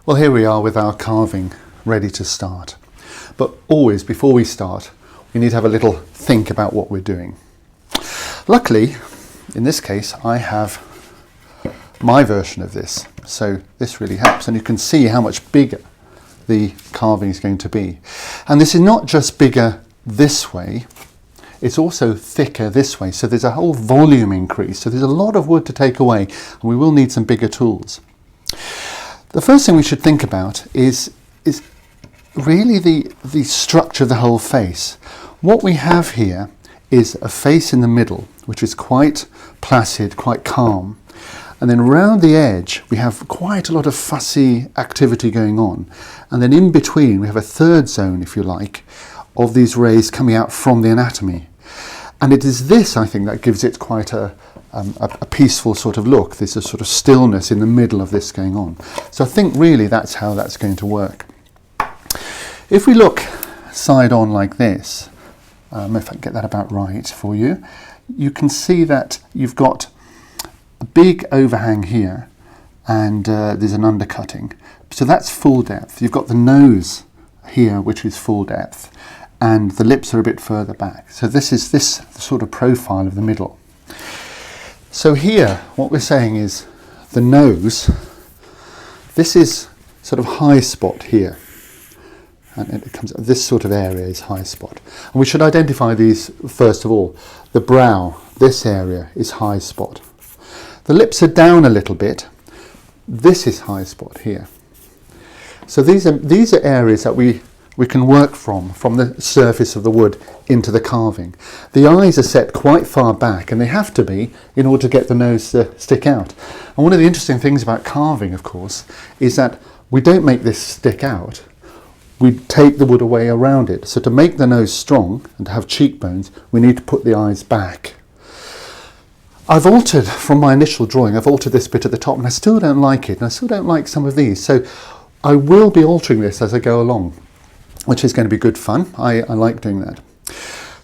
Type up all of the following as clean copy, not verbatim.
Well, here we are with our carving ready to start. But always, before we start, we need to have a little think about what we're doing. Luckily, in this case, I have my version of this. So this really helps. And you can see how much bigger the carving is going to be. And this is not just bigger this way, it's also thicker this way. So there's a whole volume increase. So there's a lot of wood to take away, and we will need some bigger tools. The first thing we should think about is really the structure of the whole face. What we have here is a face in the middle, which is quite placid, quite calm. And then around the edge, we have quite a lot of fussy activity going on. And then in between, we have a third zone, if you like, of these rays coming out from the anatomy. And it is this, I think, that gives it quite a peaceful sort of look. There's a sort of stillness in the middle of this going on. So I think really that's how that's going to work. If we look side on like this, if I can get that about right for you, you can see that you've got a big overhang here, and there's an undercutting. So that's full depth. You've got the nose here, which is full depth, and the lips are a bit further back. So this is this sort of profile of the middle. So here, what we're saying is the nose, this is sort of high spot here. And it comes, this sort of area is high spot. And we should identify these first of all. The brow, this area is high spot. The lips are down a little bit. This is high spot here. So these are areas that we can work from the surface of the wood into the carving. The eyes are set quite far back, and they have to be in order to get the nose to stick out. And one of the interesting things about carving, of course, is that we don't make this stick out. We take the wood away around it. So to make the nose strong and to have cheekbones, we need to put the eyes back. I've altered from my initial drawing, I've altered this bit at the top, and I still don't like it, and I still don't like some of these. So I will be altering this as I go along, which is going to be good fun. I like doing that.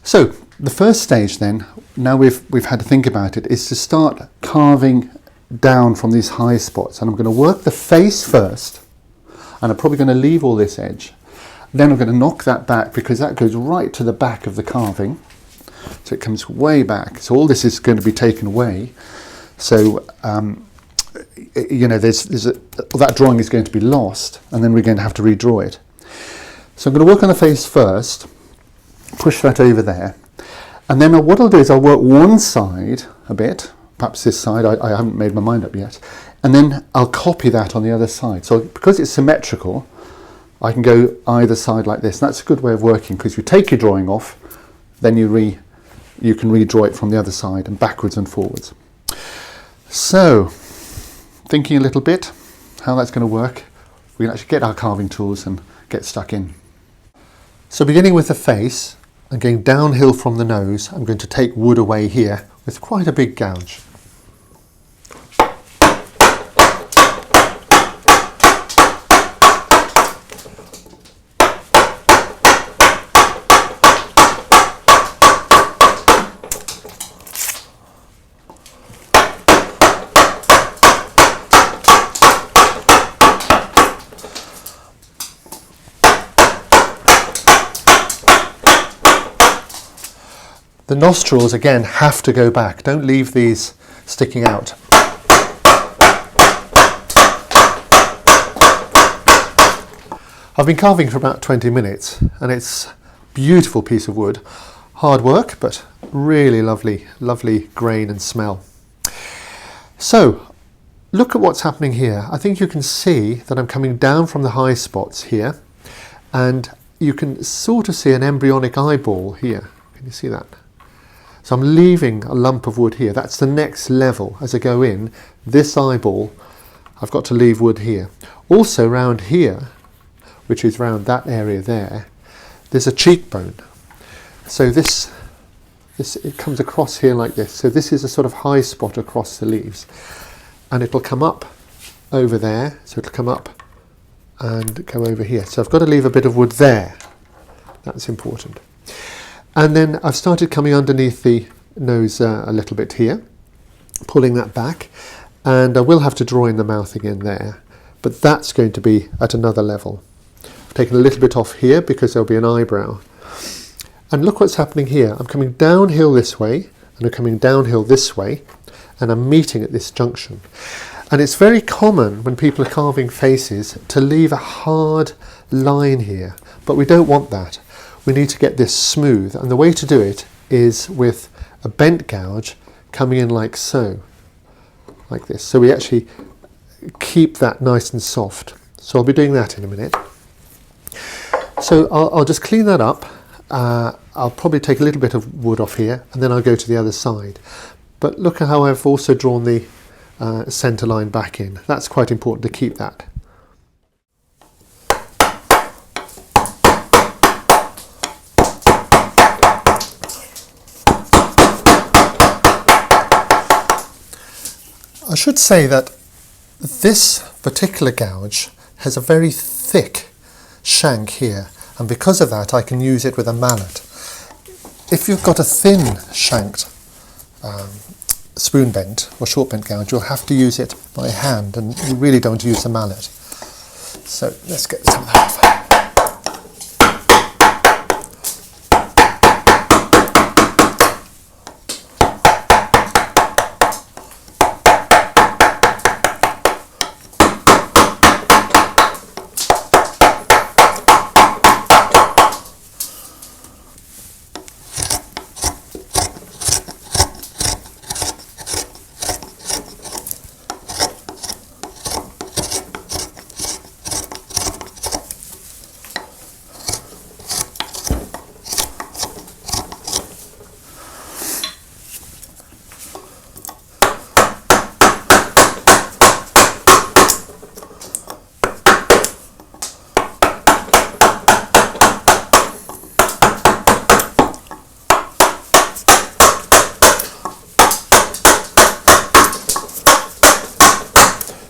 So the first stage then, now we've had to think about it, is to start carving down from these high spots. And I'm going to work the face first, and I'm probably going to leave all this edge. Then I'm going to knock that back, because that goes right to the back of the carving. So it comes way back. So all this is going to be taken away. So, you know, that drawing is going to be lost, and then we're going to have to redraw it. So I'm going to work on the face first, push that over there, and then what I'll do is I'll work one side a bit, perhaps this side, I haven't made my mind up yet, and then I'll copy that on the other side. So because it's symmetrical, I can go either side like this. And that's a good way of working, because you take your drawing off, then you can redraw it from the other side and backwards and forwards. So, thinking a little bit how that's going to work, we can actually get our carving tools and get stuck in. So beginning with the face and going downhill from the nose, I'm going to take wood away here with quite a big gouge. The nostrils, again, have to go back. Don't leave these sticking out. I've been carving for about 20 minutes, and it's a beautiful piece of wood. Hard work, but really lovely, lovely grain and smell. So, look at what's happening here. I think you can see that I'm coming down from the high spots here, and you can sort of see an embryonic eyeball here. Can you see that? So I'm leaving a lump of wood here. That's the next level. As I go in, this eyeball, I've got to leave wood here. Also round here, which is round that area there, there's a cheekbone. So this it comes across here like this. So this is a sort of high spot across the leaves. And it'll come up over there. So it'll come up and go over here. So I've got to leave a bit of wood there. That's important. And then I've started coming underneath the nose a little bit here, pulling that back, and I will have to draw in the mouth again there. but that's going to be at another level. I've taken a little bit off here because there'll be an eyebrow. And look what's happening here. I'm coming downhill this way, and I'm coming downhill this way, and I'm meeting at this junction. And it's very common when people are carving faces to leave a hard line here, but we don't want that. We need to get this smooth, and the way to do it is with a bent gouge coming in like so, like this. So we actually keep that nice and soft. So I'll be doing that in a minute. So I'll just clean that up. I'll probably take a little bit of wood off here, and then I'll go to the other side. But look at how I've also drawn the centre line back in. That's quite important to keep that. I should say that this particular gouge has a very thick shank here, and because of that I can use it with a mallet. If you've got a thin shanked spoon bent or short bent gouge, you'll have to use it by hand, and you really don't use a mallet. So let's get some of that off.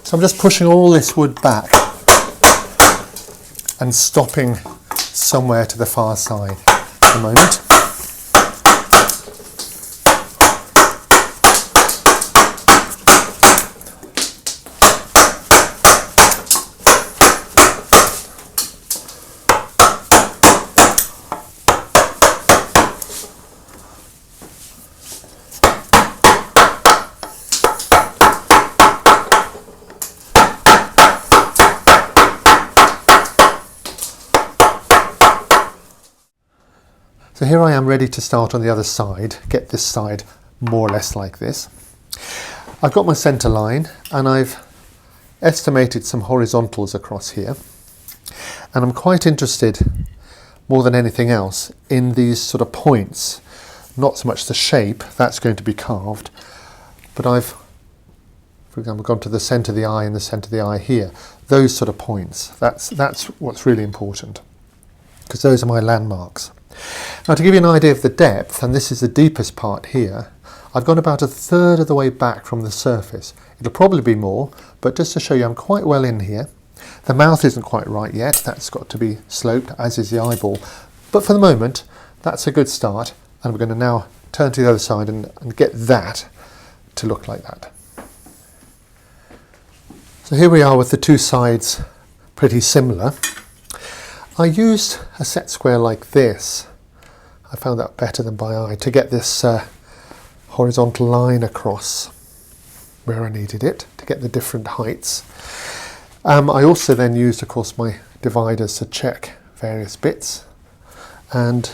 So I'm just pushing all this wood back and stopping somewhere to the far side at the moment. So here I am ready to start on the other side, get this side more or less like this. I've got my centre line, and I've estimated some horizontals across here, and I'm quite interested more than anything else in these sort of points, not so much the shape, that's going to be carved, but I've, for example, gone to the centre of the eye and the centre of the eye here, those sort of points, that's what's really important, because those are my landmarks. Now, to give you an idea of the depth, and this is the deepest part here, I've gone about 1/3 of the way back from the surface. It'll probably be more, but just to show you I'm quite well in here. The mouth isn't quite right yet, that's got to be sloped, as is the eyeball. But for the moment, that's a good start, and we're going to now turn to the other side and get that to look like that. So here we are with the two sides pretty similar. I used a set square like this. I found that better than by eye to get this horizontal line across where I needed it to get the different heights. I also then used, of course, my dividers to check various bits, and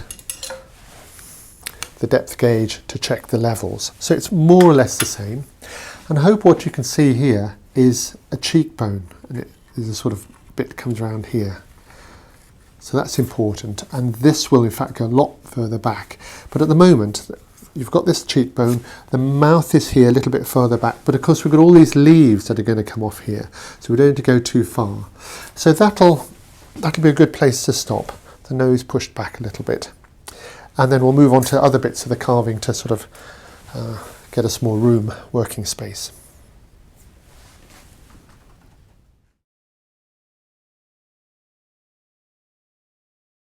the depth gauge to check the levels. So it's more or less the same. And I hope what you can see here is a cheekbone, and it is a sort of bit that comes around here. So that's important, and this will in fact go a lot further back. But at the moment, you've got this cheekbone, the mouth is here a little bit further back, but of course we've got all these leaves that are going to come off here, so we don't need to go too far. So that'll be a good place to stop, the nose pushed back a little bit. And then we'll move on to other bits of the carving to sort of get us more room, working space.